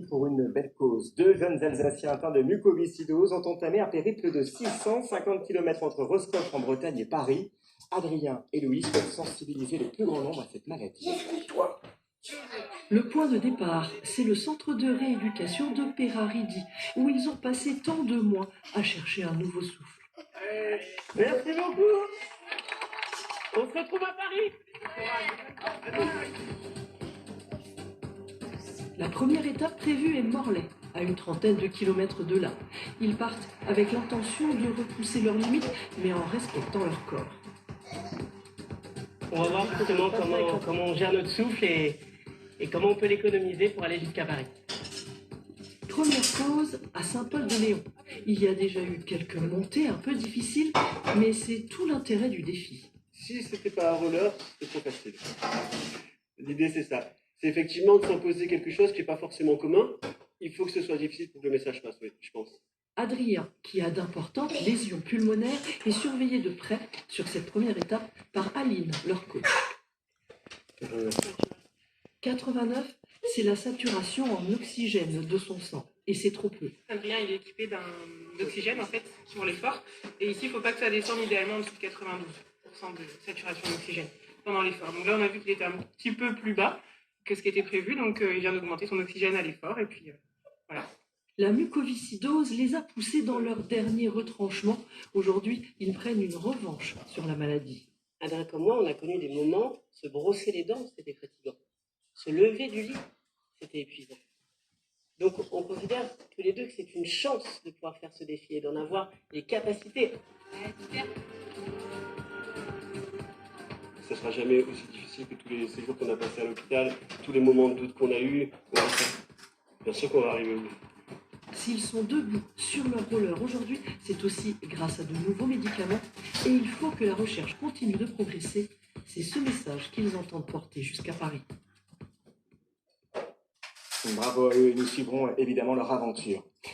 Pour une belle cause. Deux jeunes Alsaciens atteints de mucoviscidose ont entamé un périple de 650 km entre Roscoff en Bretagne et Paris. Adrien et Louis souhaitent sensibiliser le plus grand nombre à cette maladie. Le point de départ, c'est le centre de rééducation de Peraridi, où ils ont passé tant de mois à chercher un nouveau souffle. Merci beaucoup. On se retrouve à Paris. La première étape prévue est Morlaix, à une trentaine de kilomètres de là. Ils partent avec l'intention de repousser leurs limites, mais en respectant leur corps. On va voir justement comment on gère notre souffle et comment on peut l'économiser pour aller jusqu'à Paris. Première pause à Saint-Paul-de-Léon. Il y a déjà eu quelques montées un peu difficiles, mais c'est tout l'intérêt du défi. Si c'était pas un roller, c'est trop facile. L'idée c'est ça. C'est effectivement de s'imposer quelque chose qui n'est pas forcément commun. Il faut que ce soit difficile pour que le message passe, oui, je pense. Adrien, qui a d'importantes lésions pulmonaires, est surveillé de près sur cette première étape par Aline, leur coach. 89, c'est la saturation en oxygène de son sang, et c'est trop peu. Adrien, il est équipé d'oxygène en fait sur l'effort, et ici il ne faut pas que ça descende idéalement en dessous de 92% de saturation d'oxygène pendant l'effort. Donc là on a vu qu'il était un petit peu plus bas que ce qui était prévu, donc il vient d'augmenter son oxygène à l'effort, et puis voilà. La mucoviscidose les a poussés dans leur dernier retranchement. Aujourd'hui, ils prennent une revanche sur la maladie. Adrien comme moi, on a connu des moments, se brosser les dents, c'était fatigant. Se lever du lit, c'était épuisant. Donc on considère tous les deux que c'est une chance de pouvoir faire ce défi et d'en avoir les capacités. Ça sera jamais aussi difficile que tous les séjours qu'on a passés à l'hôpital, tous les moments de doute qu'on a eus. Bien sûr qu'on va arriver au bout. S'ils sont debout sur leur roller aujourd'hui, c'est aussi grâce à de nouveaux médicaments. Et il faut que la recherche continue de progresser. C'est ce message qu'ils entendent porter jusqu'à Paris. Bravo à eux et nous suivrons évidemment leur aventure.